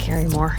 carry more.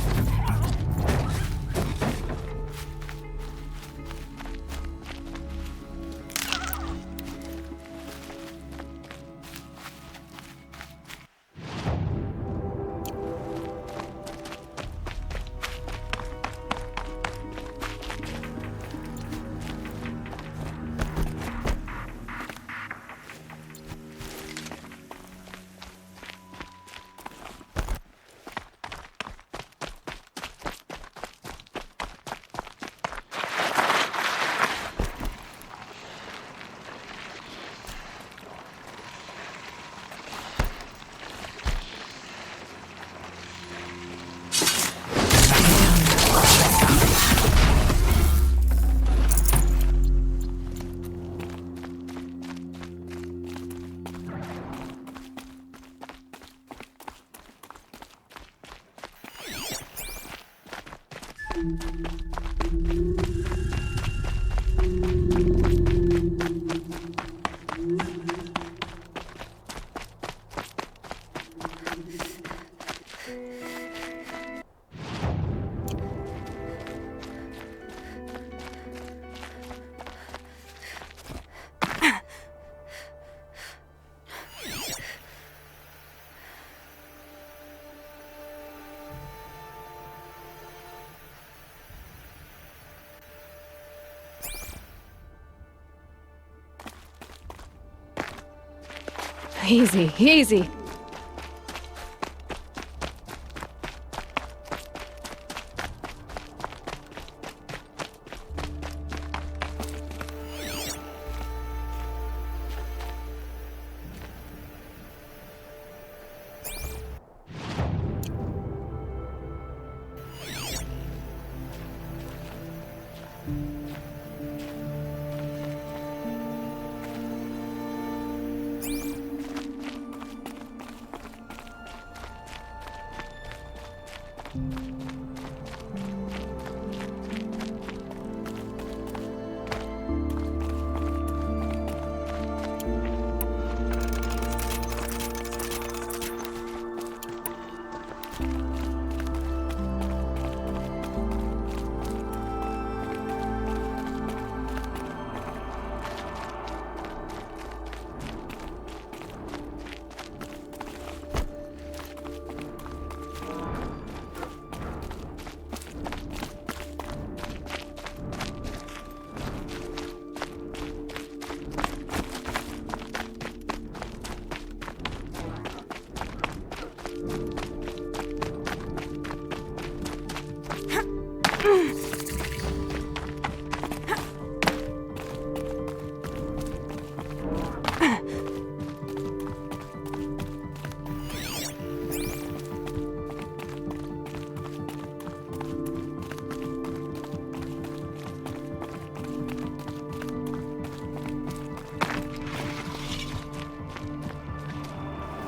Easy, easy.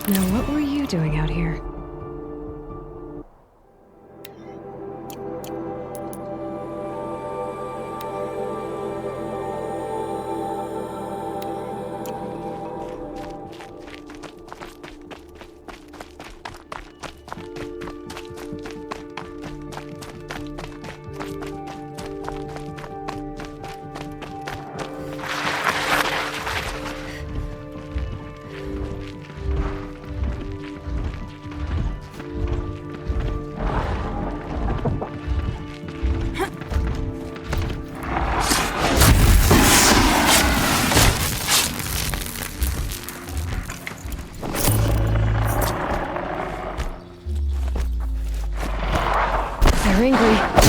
Now, what were you doing out here? They're angry.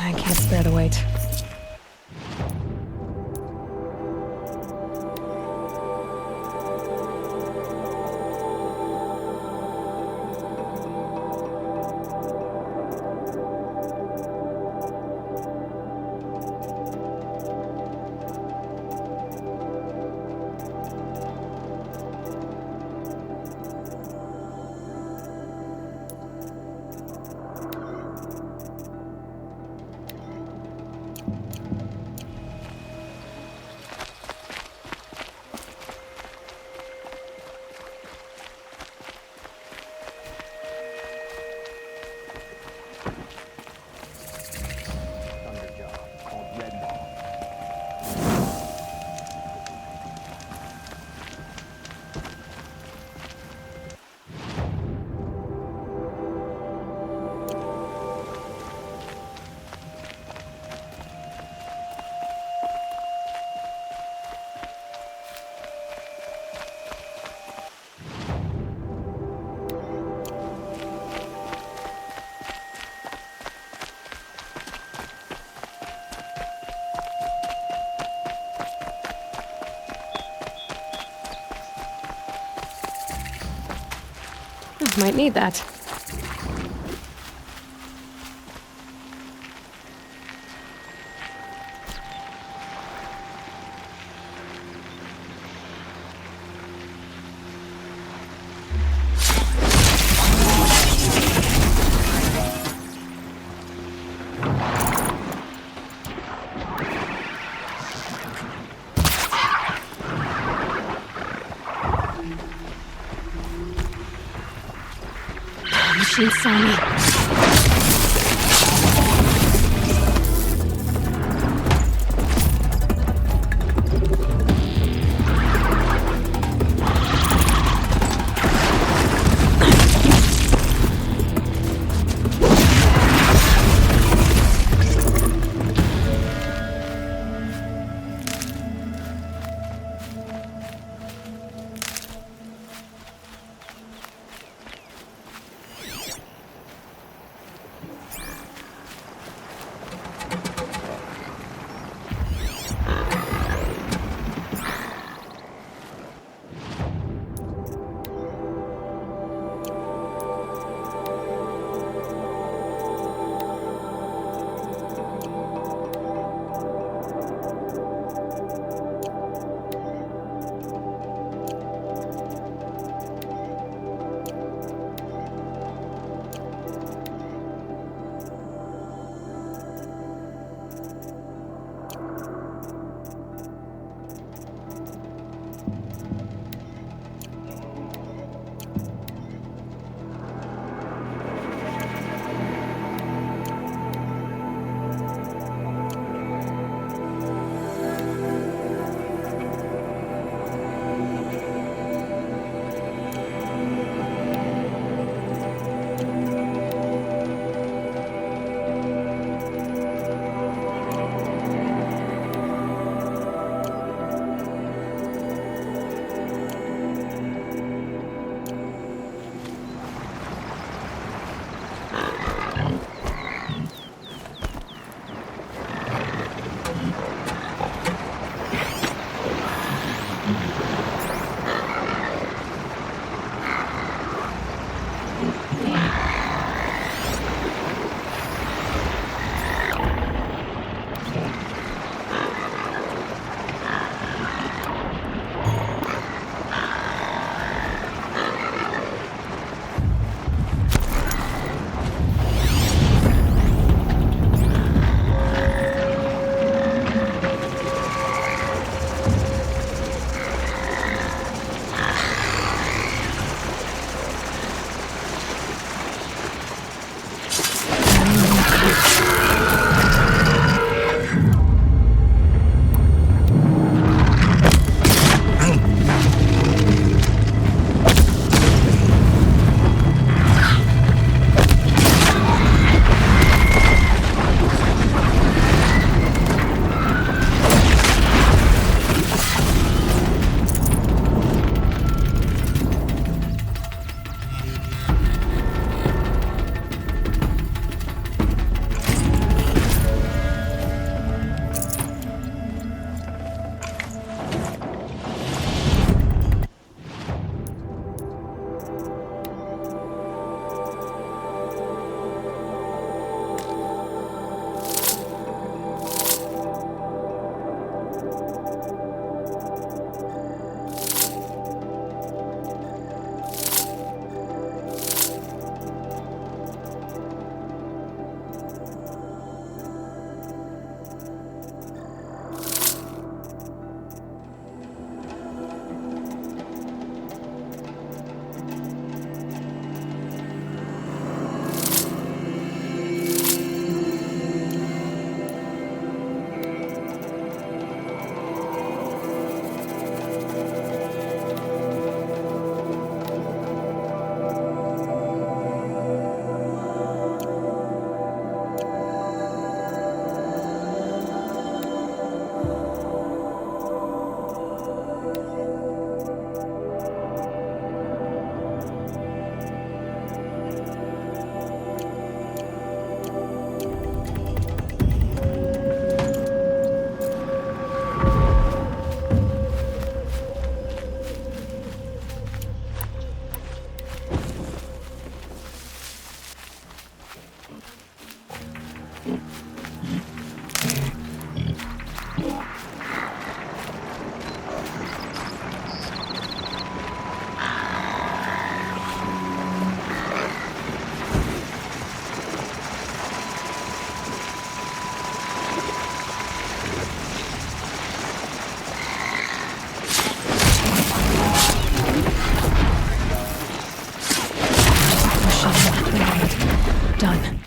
I can't spare the weight. Might need that. She saw me. Done.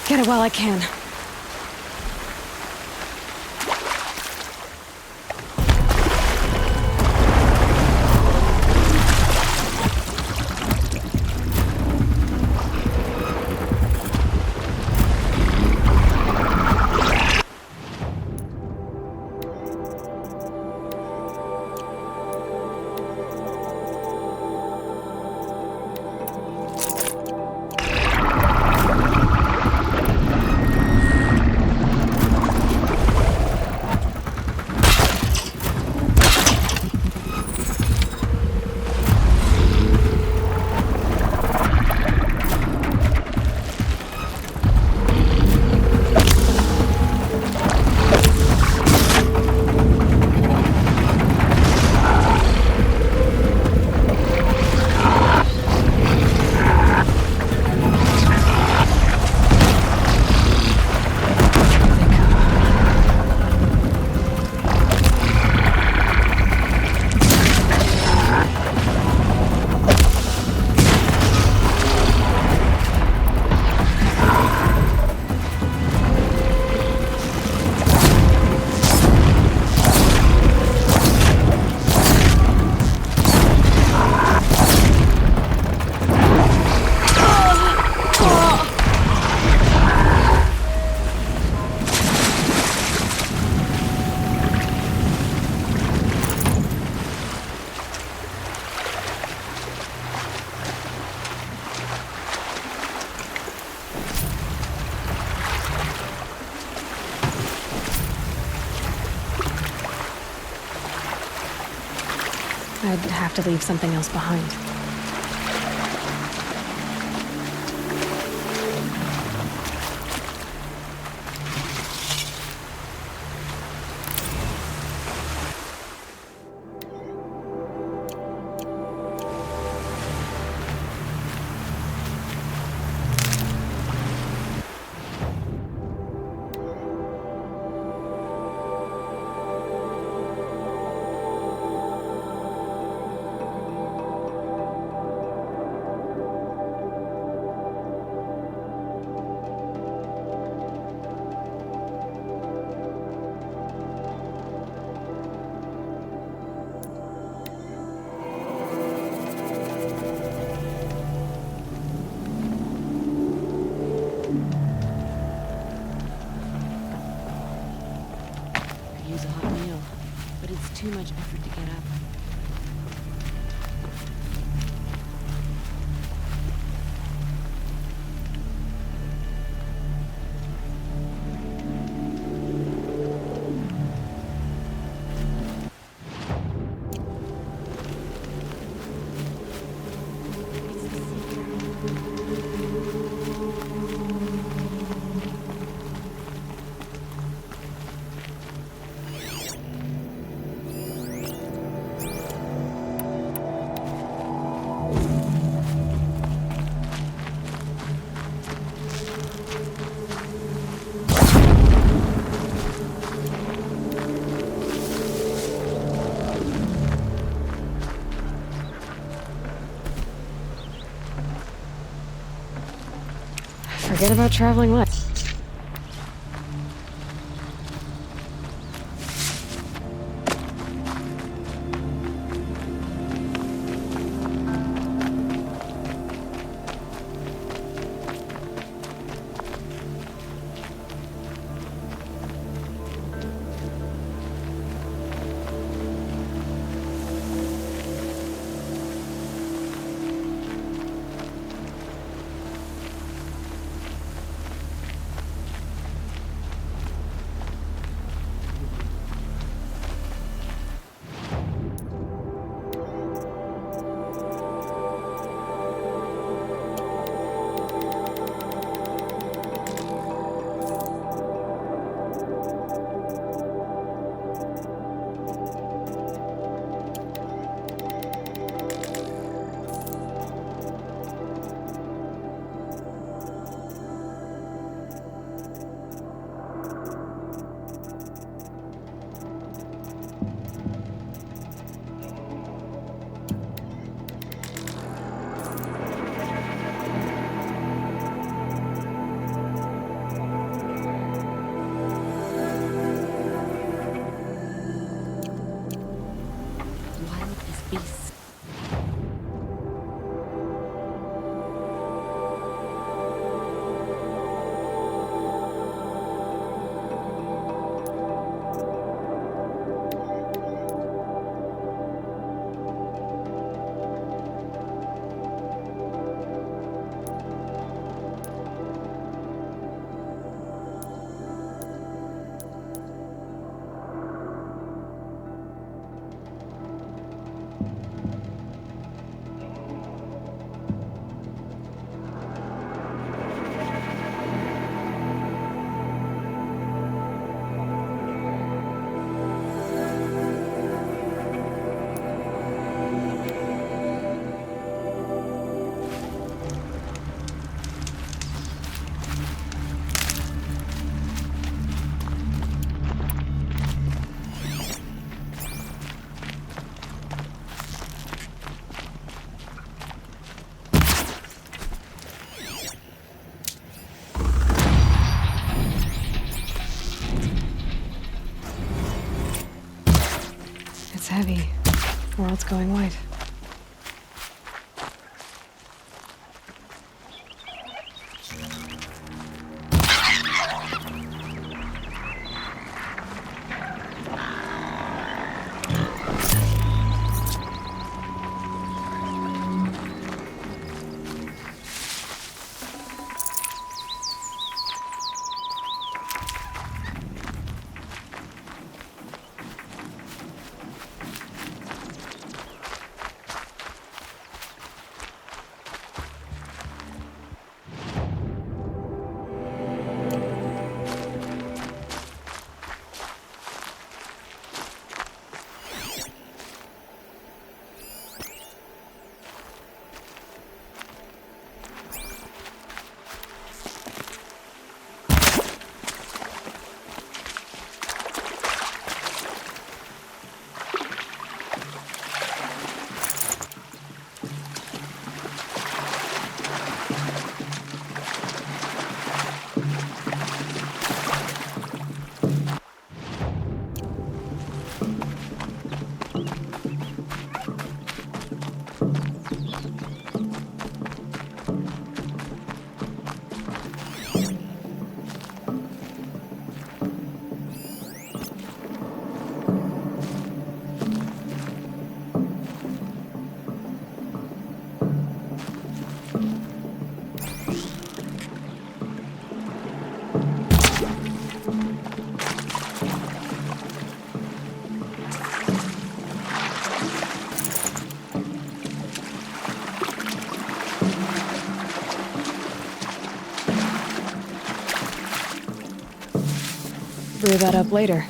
Get it while I can. I'd have to leave something else behind. Use a hot meal, but it's too much effort to get up. Forget about traveling light. It's heavy. World's going white. Brew that up later.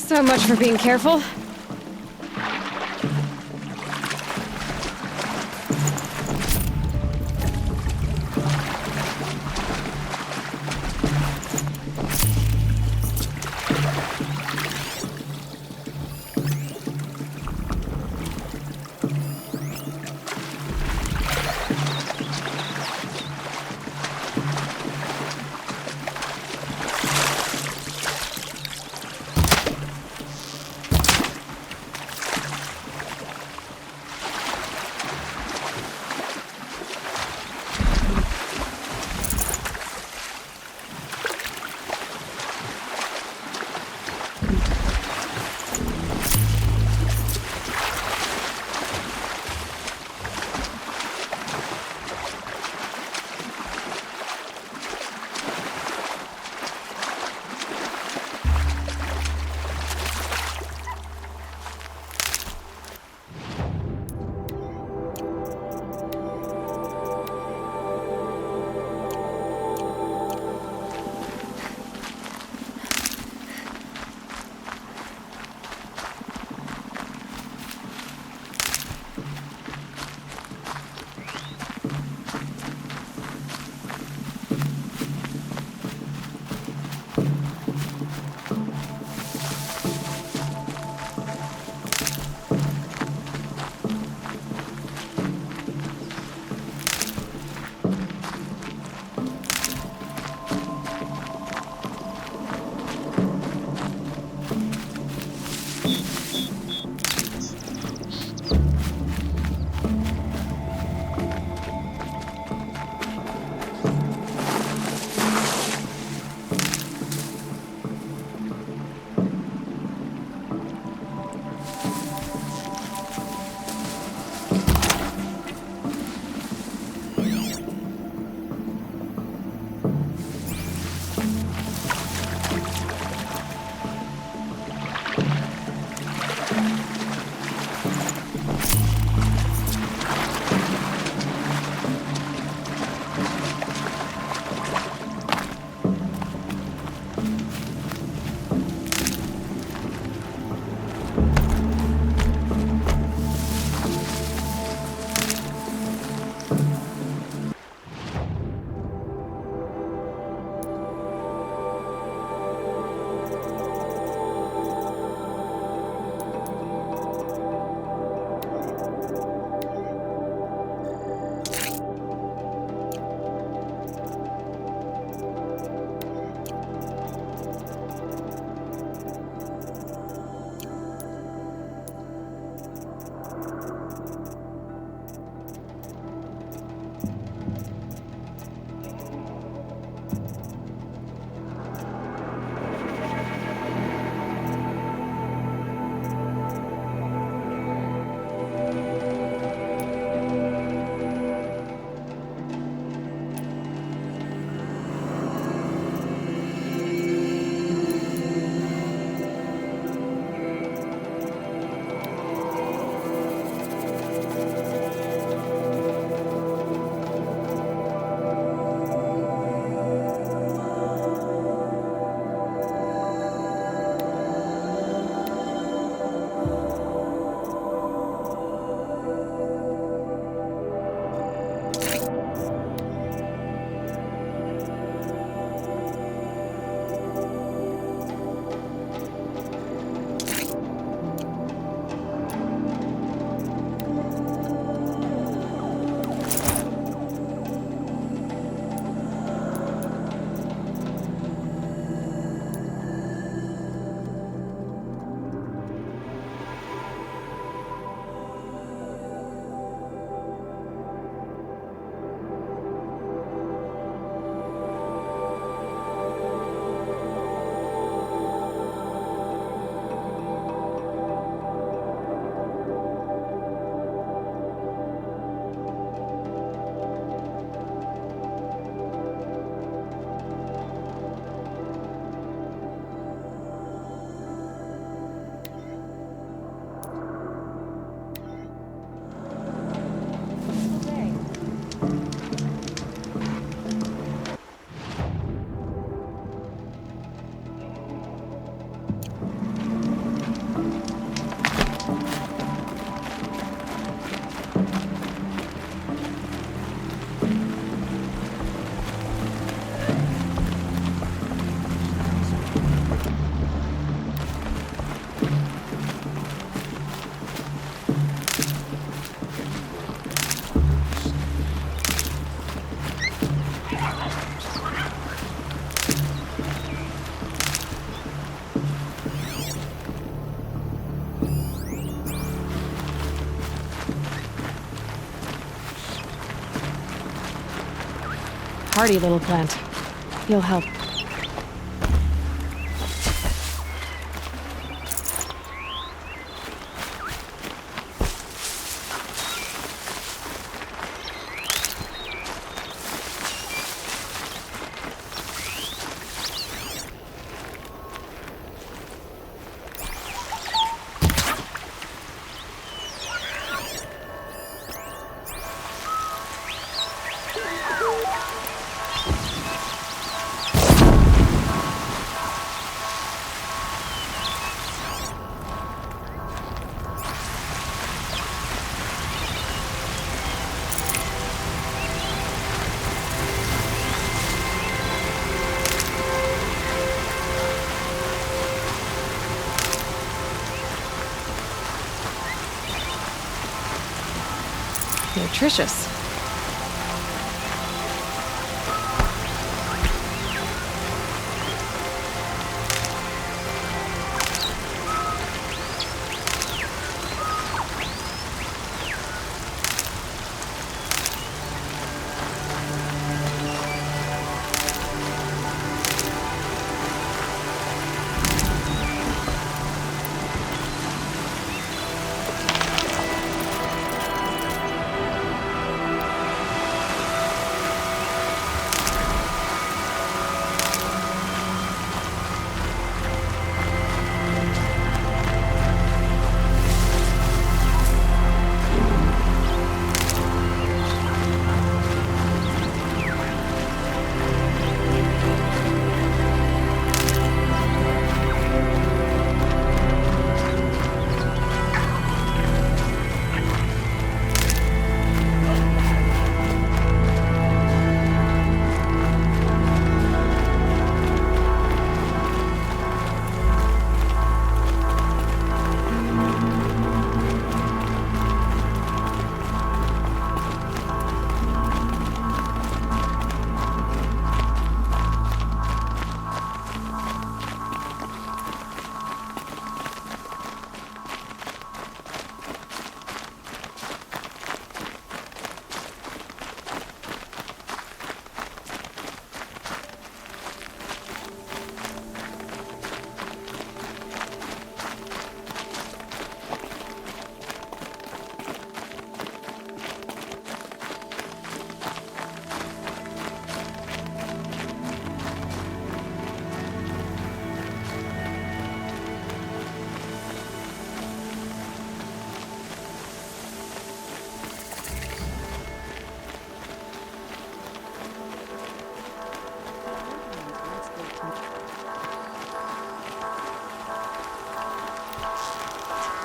So much for being careful. hardy little plant. You'll help. Nutritious.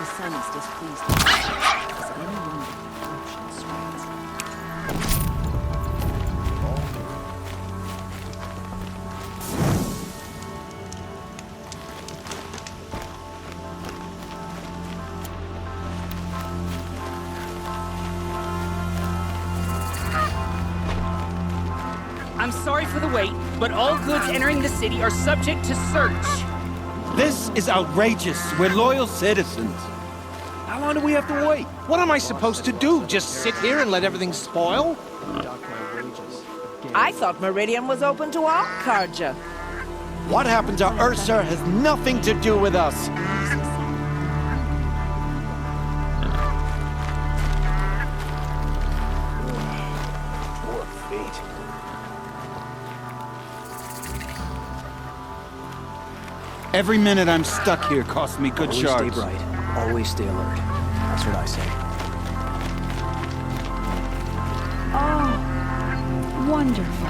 The sun is displeased with us. Is it any wonder corruption spreads? I'm sorry for the wait, but all goods entering the city are subject to search. This is outrageous. We're loyal citizens. How long do we have to wait? What am I supposed to do? Just sit here and let everything spoil? I thought Meridian was open to all Karja. What happened to Ursa has nothing to do with us. Poor fate. Every minute I'm stuck here costs me good Always shards. stay bright. Always stay alert. That's what I say. Oh, wonderful.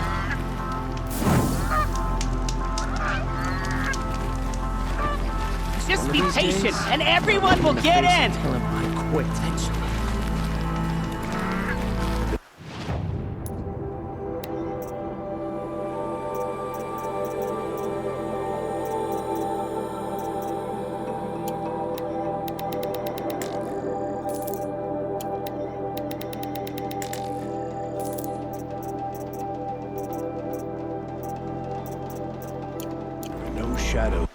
Just be patient, and everyone will get in. Tell him I quit. No shadow.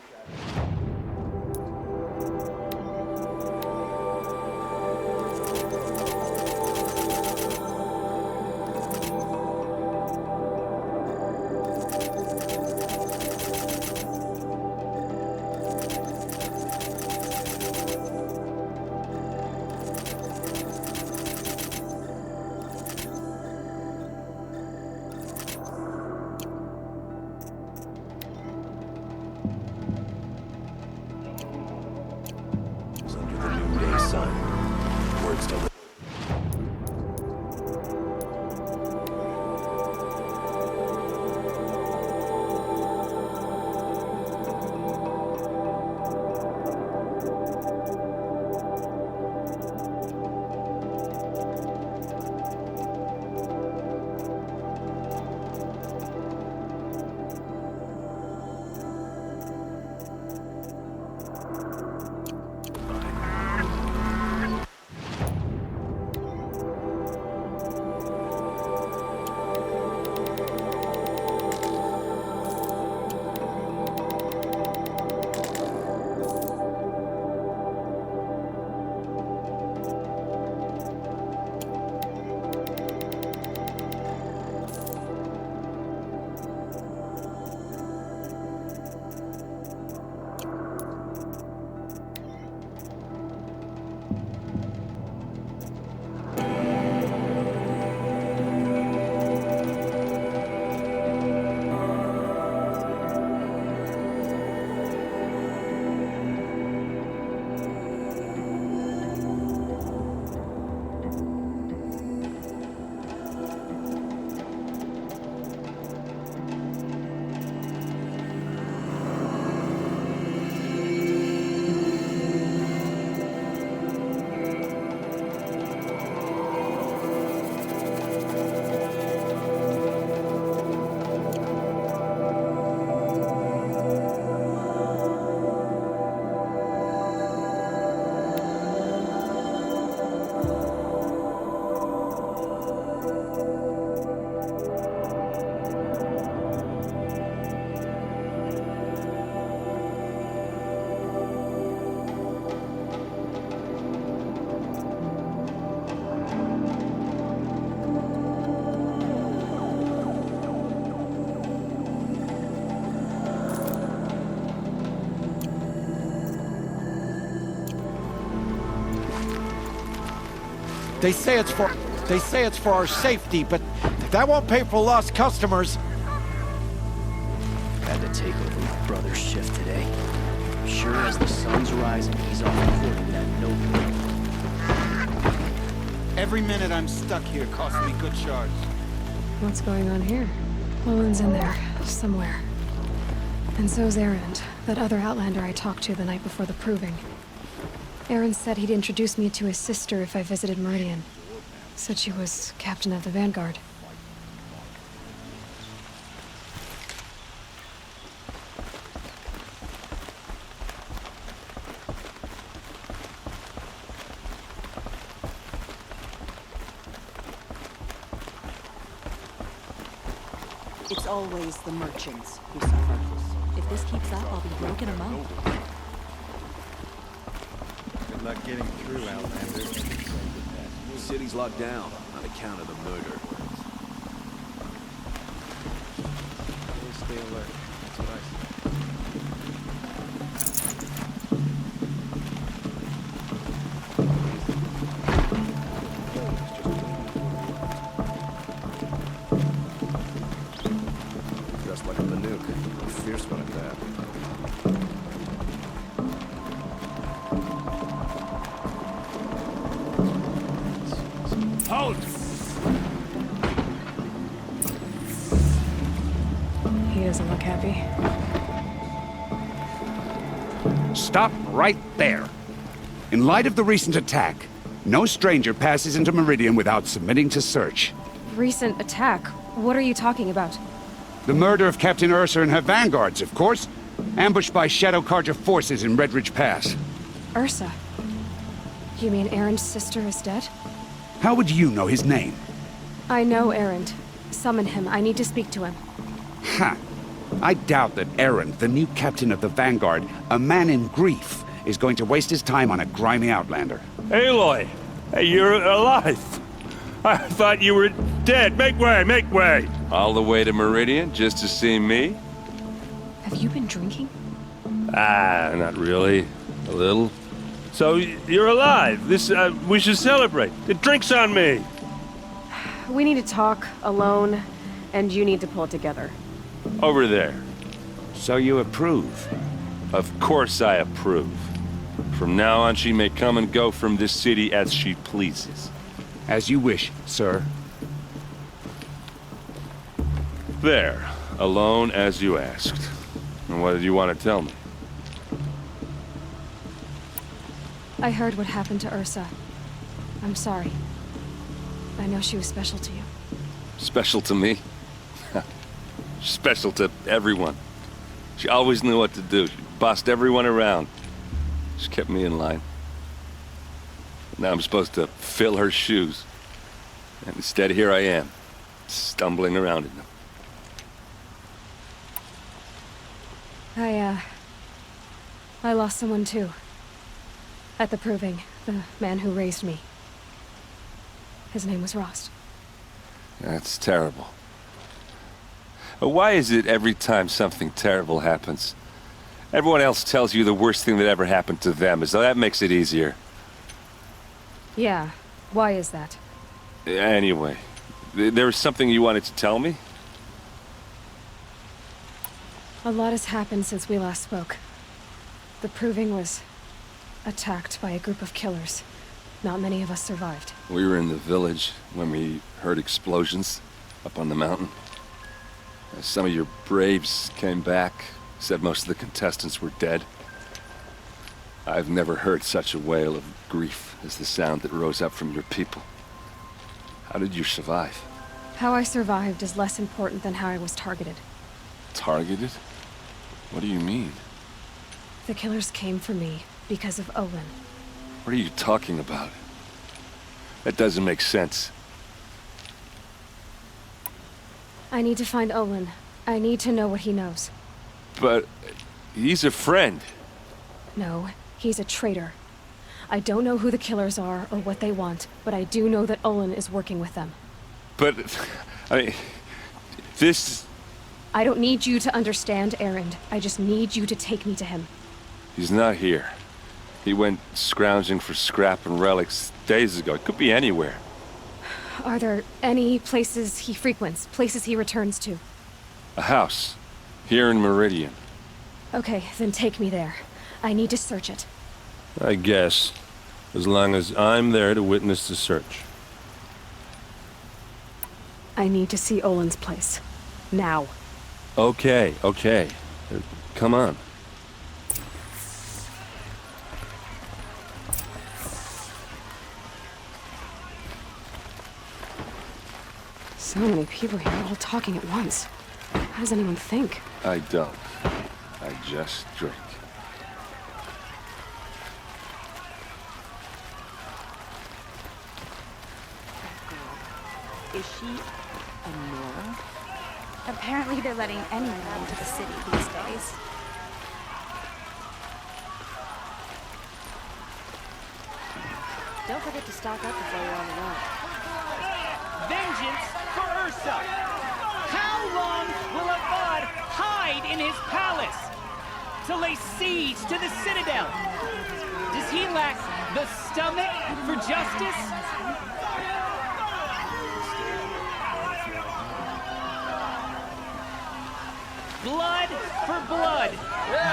They say it's for our safety, but that won't pay for lost customers. Had to take over my brother's shift today. Sure as the sun's rising, he's off recording that notebook. Every minute I'm stuck here costs me good shards. What's going on here? Owen's in there, somewhere. And so's Erend, that other Outlander I talked to the night before the proving. Erend said he'd introduce me to his sister if I visited Meridian. Said she was captain of the Vanguard. It's always the merchants who suffer. If this keeps up, I'll be broken among. Good luck getting through, Outlander. The city's locked down on account of the murder. Always stay alert. That's what I say. Dressed like a Manuke. A fierce one at that. Halt! He doesn't look happy. Stop right there. In light of the recent attack, no stranger passes into Meridian without submitting to search. Recent attack? What are you talking about? The murder of Captain Ursa and her vanguards, of course. Ambushed by Shadow Carja forces in Redridge Pass. Ursa? You mean Erend's sister is dead? How would you know his name? I know Erend. Summon him. I need to speak to him. Ha! I doubt that Erend, the new captain of the Vanguard, a man in grief, is going to waste his time on a grimy outlander. Aloy! Hey, you're alive! I thought you were dead. Make way, make way! All the way to Meridian just to see me? Have you been drinking? Ah, not really. A little. So, you're alive. This, we should celebrate. The drink's on me! We need to talk, alone, and you need to pull it together. Over there. So you approve? Of course I approve. From now on, she may come and go from this city as she pleases. As you wish, sir. There. Alone as you asked. And what did you want to tell me? I heard what happened to Ursa. I'm sorry. I know she was special to you. Special to me? Special to everyone. She always knew what to do. She bossed everyone around. She kept me in line. Now I'm supposed to fill her shoes. And instead, here I am, stumbling around in them. I lost someone too. At the proving, the man who raised me. His name was Rost. That's terrible. Why is it every time something terrible happens, everyone else tells you the worst thing that ever happened to them, as though that makes it easier? Yeah, why is that? Anyway, there was something you wanted to tell me? A lot has happened since we last spoke. The proving was attacked by a group of killers. Not many of us survived. We were in the village when we heard explosions up on the mountain. Some of your braves came back, said most of the contestants were dead. I've never heard such a wail of grief as the sound that rose up from your people. How did you survive? How I survived is less important than how I was targeted. Targeted? What do you mean? The killers came for me because of Olin. What are you talking about? That doesn't make sense. I need to find Olin. I need to know what he knows. But he's a friend. No, he's a traitor. I don't know who the killers are or what they want, but I do know that Olin is working with them. But, I mean, this... I don't need you to understand, Erend. I just need you to take me to him. He's not here. He went scrounging for scrap and relics days ago. It could be anywhere. Are there any places he frequents, places he returns to? A house. Here in Meridian. Okay, then take me there. I need to search it. I guess. As long as I'm there to witness the search. I need to see Olin's place. Now. Okay. Come on. So many people here, all talking at once. How does anyone think? I don't. I just drink. Is she a Nora? Apparently they're letting anyone into the city these days. Don't forget to stock up before you're on the run. Vengeance for Ursa! How long will Avad hide in his palace? To lay siege to the Citadel? Does he lack the stomach for justice? Blood for blood.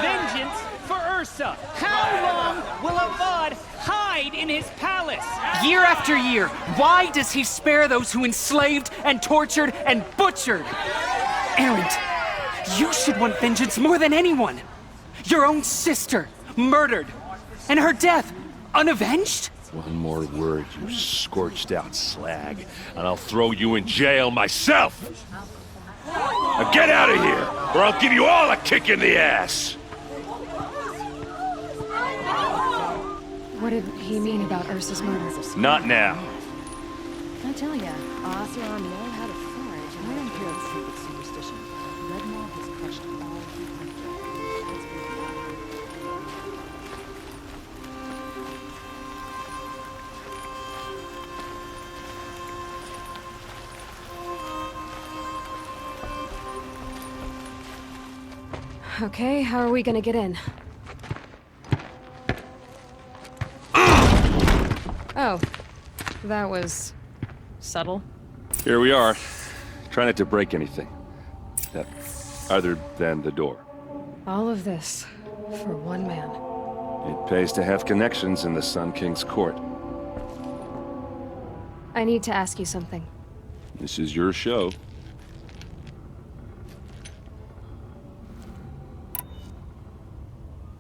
Vengeance for Ursa. How long will Avad hide in his palace? Year after year, why does he spare those who enslaved and tortured and butchered? Erend, you should want vengeance more than anyone. Your own sister, murdered. And her death, unavenged? One more word, you scorched out slag, and I'll throw you in jail myself! Now get out of here, or I'll give you all a kick in the ass! What did he mean about Ursa's murder? Not now. I tell ya, Oseram know how to forage, and I don't care it's true with superstition. Redmaw has crushed all he can. Let's be Okay, how are we gonna get in? Oh, that was subtle. Here we are. Try not to break anything. Other than the door. All of this for one man. It pays to have connections in the Sun King's court. I need to ask you something. This is your show.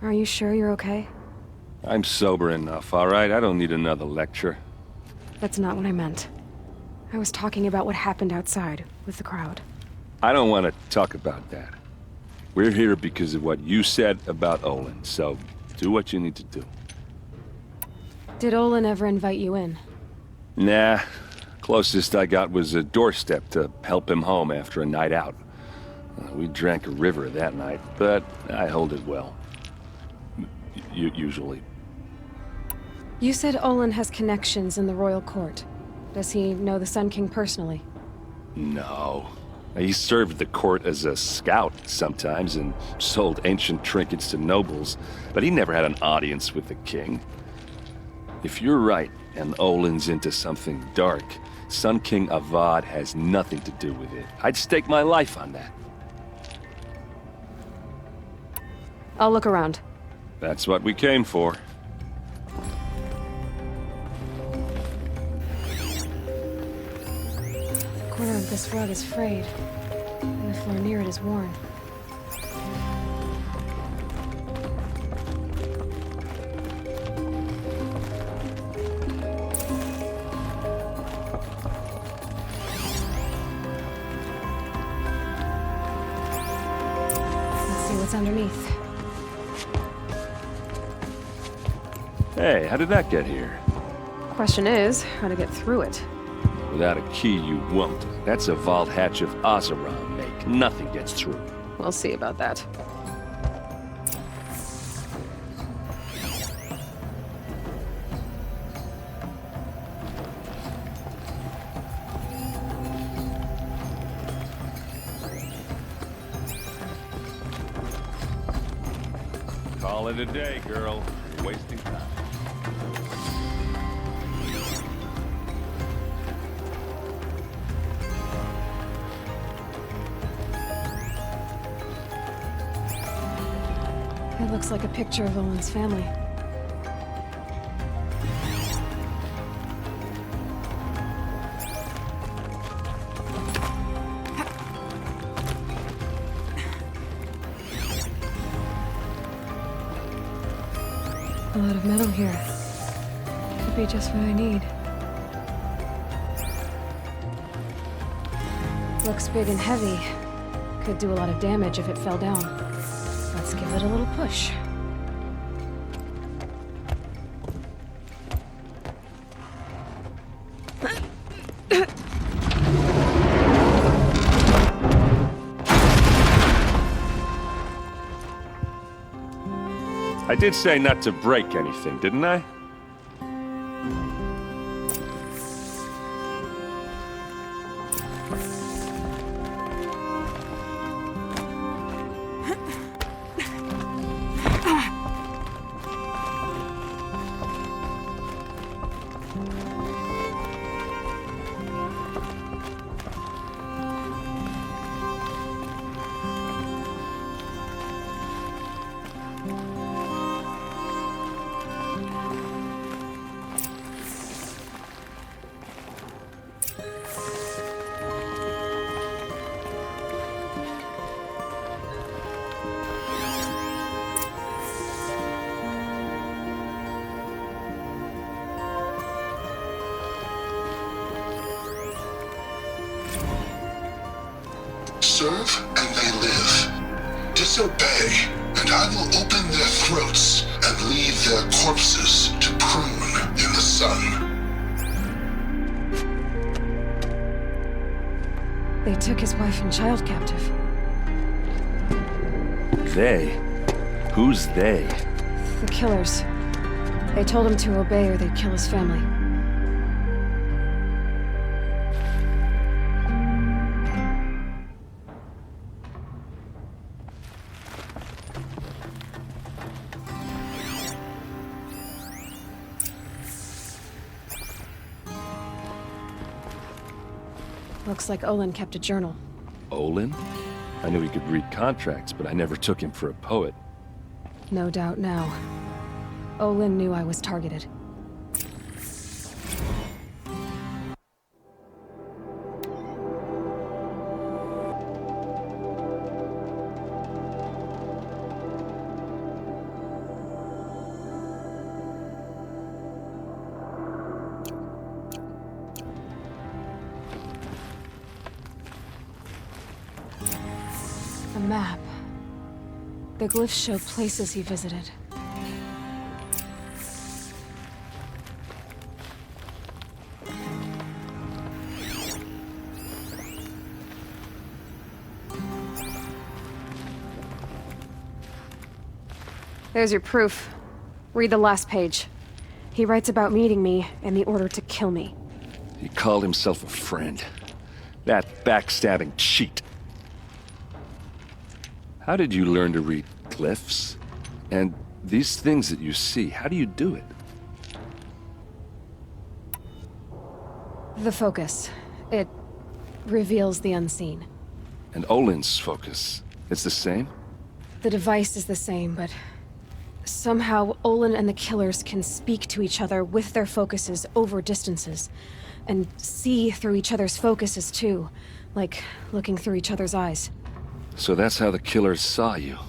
Are you sure you're okay? I'm sober enough, all right? I don't need another lecture. That's not what I meant. I was talking about what happened outside, with the crowd. I don't want to talk about that. We're here because of what you said about Olin, so do what you need to do. Did Olin ever invite you in? Nah. Closest I got was a doorstep to help him home after a night out. We drank a river that night, but I hold it well. Usually. You said Olin has connections in the royal court. Does he know the Sun King personally? No. He served the court as a scout sometimes and sold ancient trinkets to nobles, but he never had an audience with the king. If you're right, and Olin's into something dark, Sun King Avad has nothing to do with it. I'd stake my life on that. I'll look around. That's what we came for. The corner of this rug is frayed, and the floor near it is worn. Let's see what's underneath. Hey, how did that get here? Question is, how to get through it. Without a key, you won't. That's a vault hatch of Oseram make. Nothing gets through. We'll see about that. Call Call it a day, girl. Wasting time. It looks like a picture of Owen's family. A lot of metal here. Could be just what I need. Looks big and heavy. Could do a lot of damage if it fell down. Let's give it a little push. I did say not to break anything, didn't I? Serve and they live. Disobey, and I will open their throats and leave their corpses to prune in the sun. They took his wife and child captive. They? Who's they? The killers. They told him to obey or they'd kill his family. Looks like Olin kept a journal. Olin? I knew he could read contracts, but I never took him for a poet. No doubt now. Olin knew I was targeted. A map. The glyphs show places he visited. There's your proof. Read the last page. He writes about meeting me and the order to kill me. He called himself a friend. That backstabbing cheat. How did you learn to read glyphs? And these things that you see, how do you do it? The focus. It reveals the unseen. And Olin's focus, it's the same? The device is the same, but somehow Olin and the killers can speak to each other with their focuses over distances. And see through each other's focuses too, like looking through each other's eyes. So that's how the killers saw you?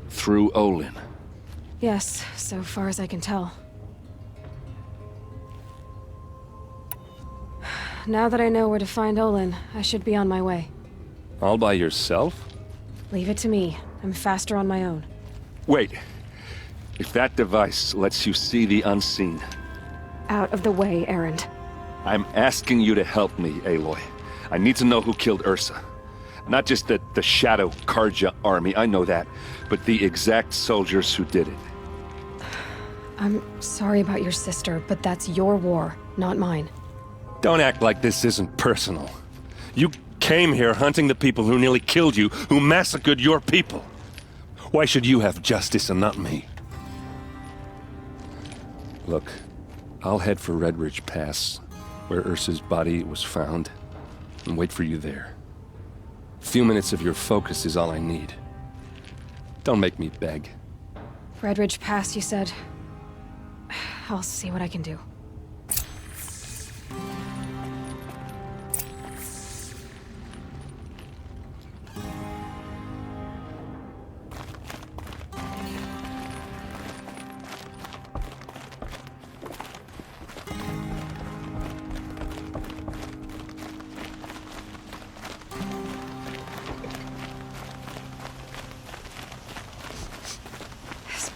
Through Olin? Yes, so far as I can tell. Now that I know where to find Olin, I should be on my way. All by yourself? Leave it to me. I'm faster on my own. Wait. If that device lets you see the unseen... Out of the way, Erend. I'm asking you to help me, Aloy. I need to know who killed Ursa. Not just the Shadow Karja army, I know that, but the exact soldiers who did it. I'm sorry about your sister, but that's your war, not mine. Don't act like this isn't personal. You came here hunting the people who nearly killed you, who massacred your people. Why should you have justice and not me? Look, I'll head for Red Ridge Pass, where Ursa's body was found, and wait for you there. A few minutes of your focus is all I need. Don't make me beg. Red Ridge Pass, you said? I'll see what I can do.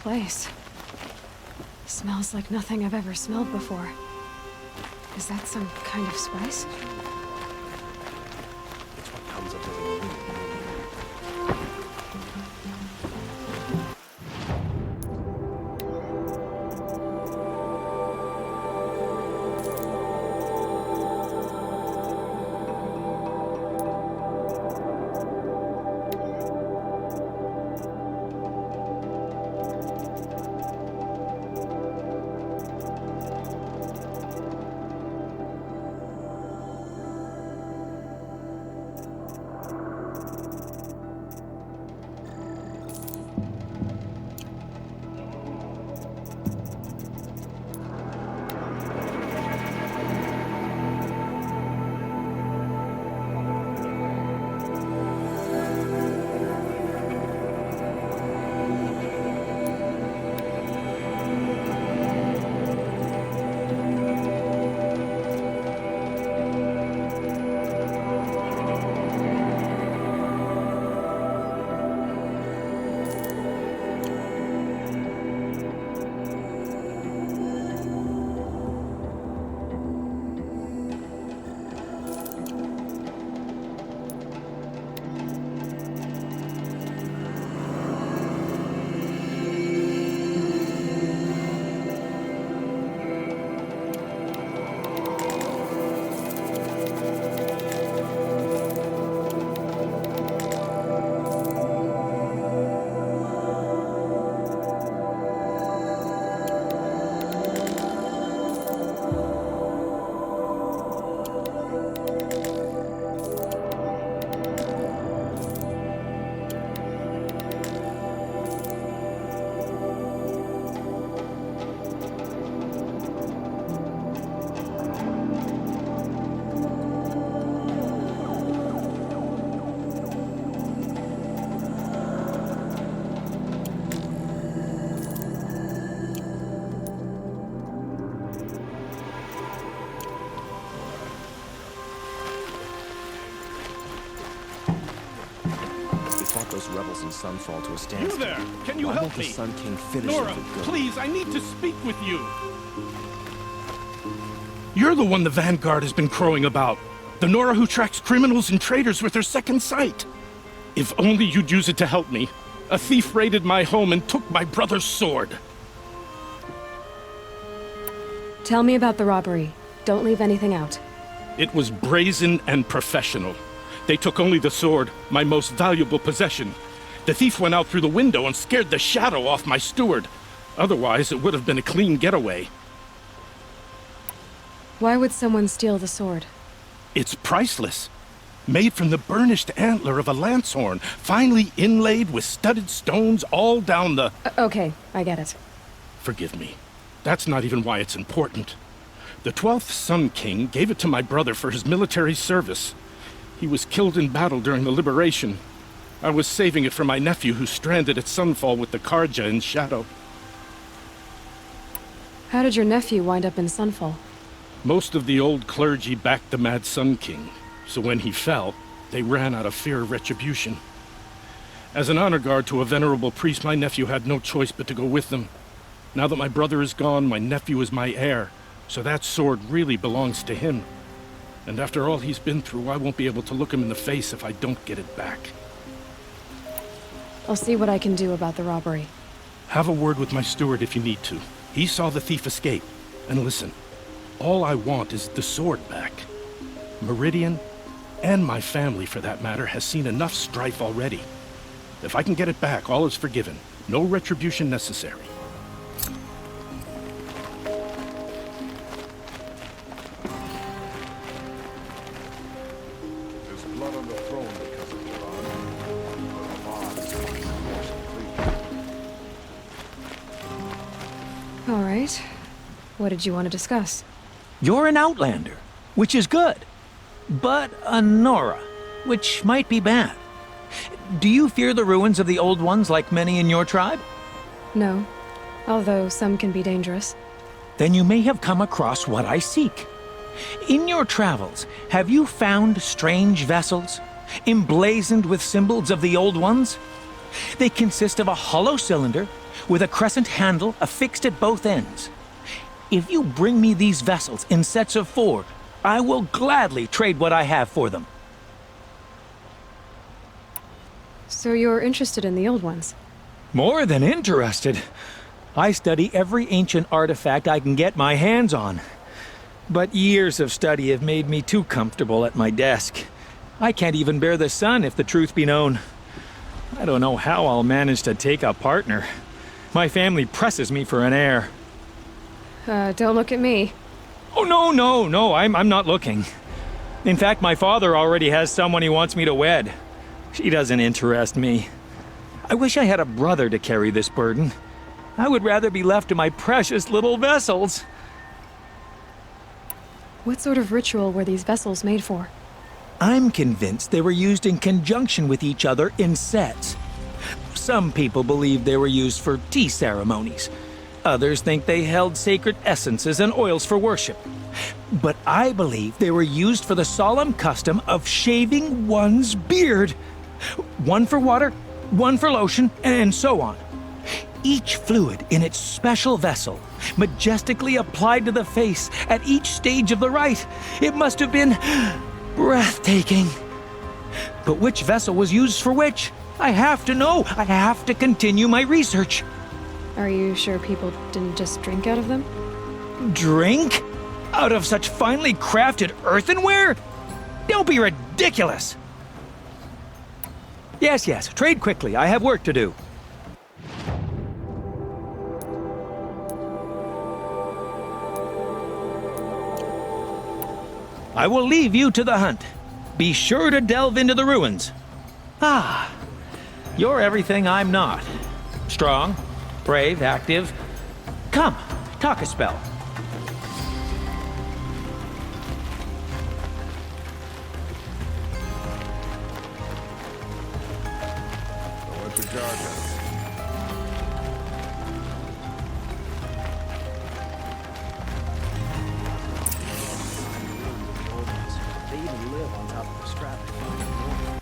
Place. Smells like nothing I've ever smelled before. Is that some kind of spice? It's what comes of living alone. Those rebels in Sunfall to a standstill. You there! Can you help me? The Sun King finish Nora, it for good? please, I need to speak with you. You're the one the Vanguard has been crowing about. The Nora who tracks criminals and traitors with her second sight. If only you'd use it to help me. A thief raided my home and took my brother's sword. Tell me about the robbery. Don't leave anything out. It was brazen and professional. They took only the sword, my most valuable possession. The thief went out through the window and scared the shadow off my steward. Otherwise, it would have been a clean getaway. Why would someone steal the sword? It's priceless. Made from the burnished antler of a lancehorn, finely inlaid with studded stones all down the... Okay, I get it. Forgive me. That's not even why it's important. The 12th Sun King gave it to my brother for his military service. He was killed in battle during the Liberation. I was saving it for my nephew who's stranded at Sunfall with the Karja in Shadow. How did your nephew wind up in Sunfall? Most of the old clergy backed the Mad Sun King, so when he fell, they ran out of fear of retribution. As an honor guard to a venerable priest, my nephew had no choice but to go with them. Now that my brother is gone, my nephew is my heir, so that sword really belongs to him. And after all he's been through, I won't be able to look him in the face if I don't get it back. I'll see what I can do about the robbery. Have a word with my steward if you need to. He saw the thief escape. And listen, all I want is the sword back. Meridian, and my family for that matter, has seen enough strife already. If I can get it back, all is forgiven. No retribution necessary. right. What did you want to discuss? You're an outlander, which is good. But a Nora, which might be bad. Do you fear the ruins of the Old Ones like many in your tribe? No, although some can be dangerous. Then you may have come across what I seek. In your travels, have you found strange vessels, emblazoned with symbols of the Old Ones? They consist of a hollow cylinder with a crescent handle affixed at both ends. If you bring me these vessels in sets of 4, I will gladly trade what I have for them. So you're interested in the Old Ones? More than interested. I study every ancient artifact I can get my hands on. But years of study have made me too comfortable at my desk. I can't even bear the sun, if the truth be known. I don't know how I'll manage to take a partner. My family presses me for an heir. Don't look at me. Oh, no, I'm not looking. In fact, my father already has someone he wants me to wed. She doesn't interest me. I wish I had a brother to carry this burden. I would rather be left to my precious little vessels. What sort of ritual were these vessels made for? I'm convinced they were used in conjunction with each other in sets. Some people believe they were used for tea ceremonies. Others think they held sacred essences and oils for worship. But I believe they were used for the solemn custom of shaving one's beard. One for water, one for lotion, and so on. Each fluid in its special vessel, majestically applied to the face at each stage of the rite. It must have been breathtaking. But which vessel was used for which? I have to know. I have to continue my research. Are you sure people didn't just drink out of them? Drink? Out of such finely crafted earthenware? Don't be ridiculous! Yes, trade quickly. I have work to do. I will leave you to the hunt. Be sure to delve into the ruins. Ah, you're everything I'm not. Strong, brave, active. Come, talk a spell. What's the jargon? They even live on top of the scrap they find in the north.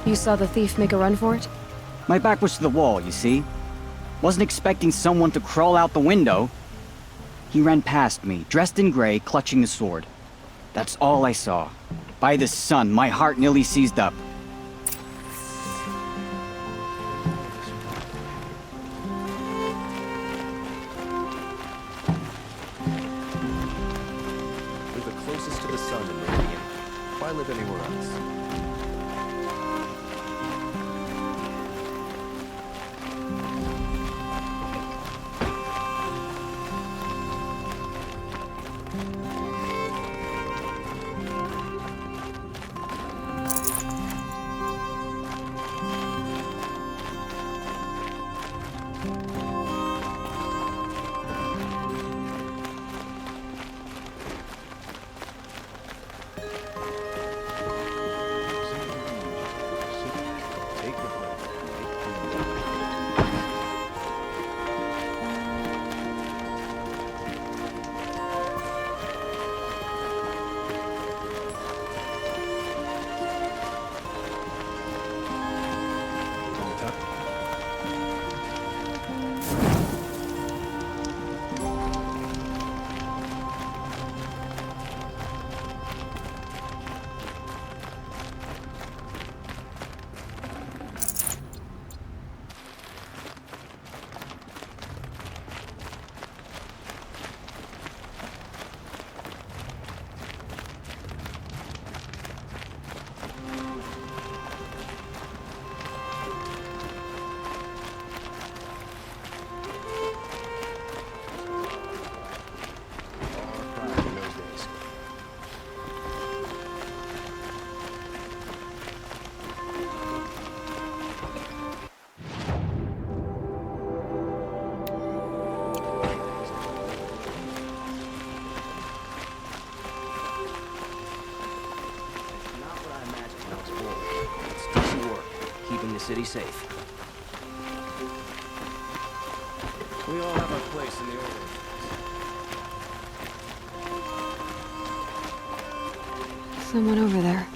You saw the thief make a run for it? My back was to the wall, you see? Wasn't expecting someone to crawl out the window. He ran past me, dressed in gray, clutching a sword. That's all I saw. By the sun, my heart nearly seized up. We're the closest to the sun in Meridian. Why live anywhere else? keeping the city safe. We all have our place in the order. Someone over there.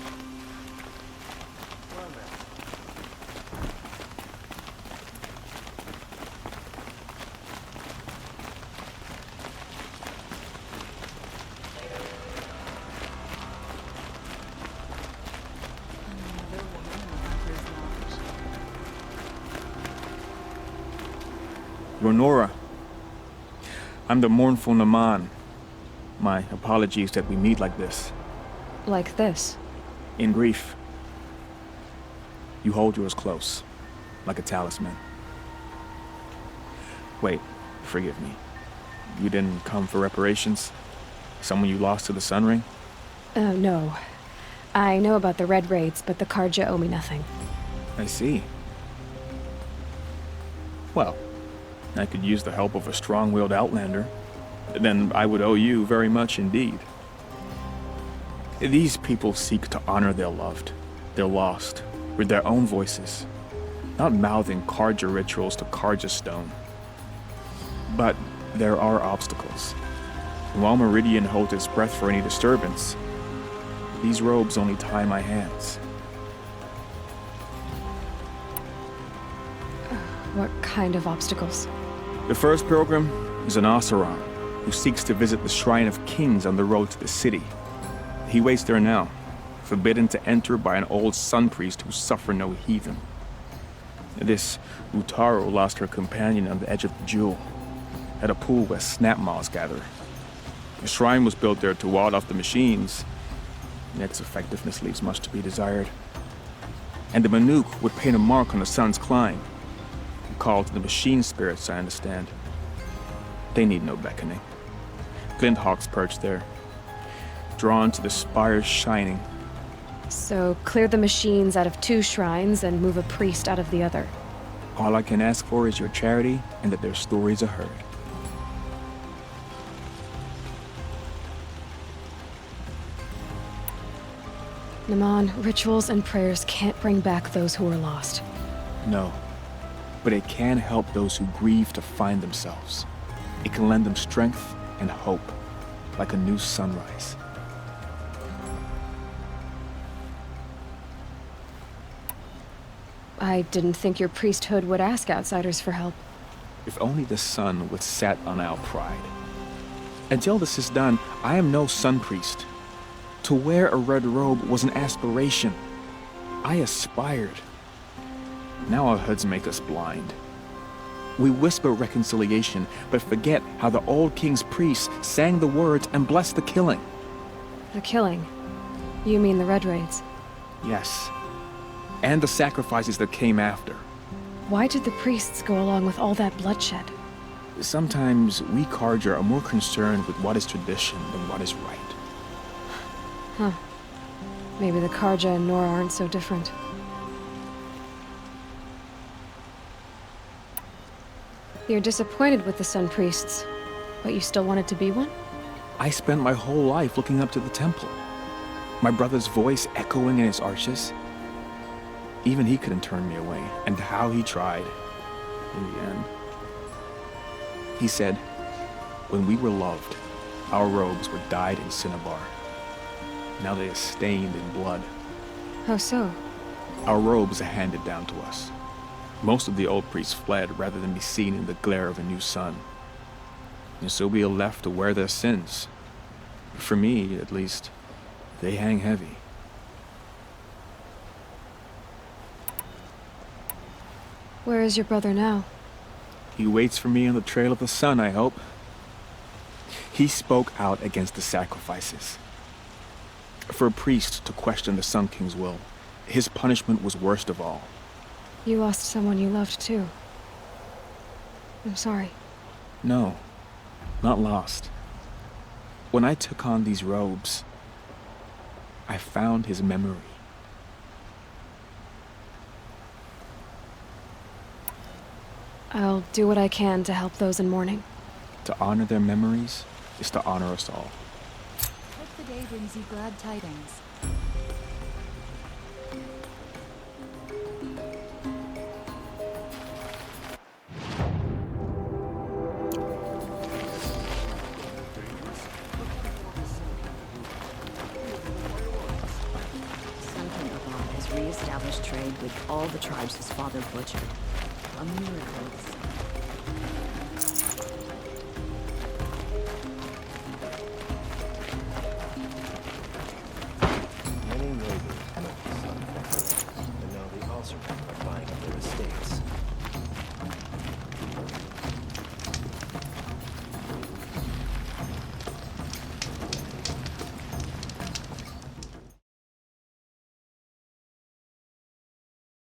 Ronora, I'm the mournful Naman. My apologies that we meet like this. Like this? In grief. You hold yours close, like a talisman. Wait, forgive me. You didn't come for reparations? Someone you lost to the Sun Ring? No. I know about the Red Raids, but the Karja owe me nothing. I see. Well, I could use the help of a strong-willed outlander. Then I would owe you very much indeed. These people seek to honor their loved, their lost, with their own voices, not mouthing Karja rituals to Karja stone. But there are obstacles. And while Meridian holds its breath for any disturbance, these robes only tie my hands. What kind of obstacles? The first pilgrim is an Oseram who seeks to visit the Shrine of Kings on the road to the city. He waits there now, forbidden to enter by an old sun priest who suffer no heathen. This Utaru lost her companion on the edge of the Jewel, at a pool where snap moths gather. The shrine was built there to ward off the machines, and its effectiveness leaves much to be desired. And the Manuk would paint a mark on the sun's climb, called to the machine spirits, I understand. They need no beckoning. Glinthawks perch there, drawn to the spires shining. So clear the machines out of 2 shrines and move a priest out of the other. All I can ask for is your charity and that their stories are heard. Naman, rituals and prayers can't bring back those who are lost. No. But it can help those who grieve to find themselves. It can lend them strength and hope, like a new sunrise. I didn't think your priesthood would ask outsiders for help. If only the sun would set on our pride. Until this is done, I am no sun priest. To wear a red robe was an aspiration. I aspired. Now our hoods make us blind. We whisper reconciliation, but forget how the old king's priests sang the words and blessed the killing. The killing? You mean the Red Raids? Yes. And the sacrifices that came after. Why did the priests go along with all that bloodshed? Sometimes we Karja are more concerned with what is tradition than what is right. Huh. Maybe the Karja and Nora aren't so different. You're disappointed with the Sun Priests, but you still wanted to be one? I spent my whole life looking up to the temple. My brother's voice echoing in its arches. Even he couldn't turn me away, and how he tried, in the end. He said, when we were loved, our robes were dyed in cinnabar. Now they are stained in blood. How so? Our robes are handed down to us. Most of the old priests fled rather than be seen in the glare of a new sun. And so we are left to wear their sins. For me, at least, they hang heavy. Where is your brother now? He waits for me on the trail of the sun, I hope. He spoke out against the sacrifices. For a priest to question the Sun King's will, his punishment was worst of all. You lost someone you loved too. I'm sorry. No, not lost. When I took on these robes, I found his memory. I'll do what I can to help those in mourning. To honor their memories is to honor us all. Hope the day brings you glad tidings. re-established trade with all the tribes his father butchered. A miracle. Many neighbors built the sun farm, but now they also are buying up their estates.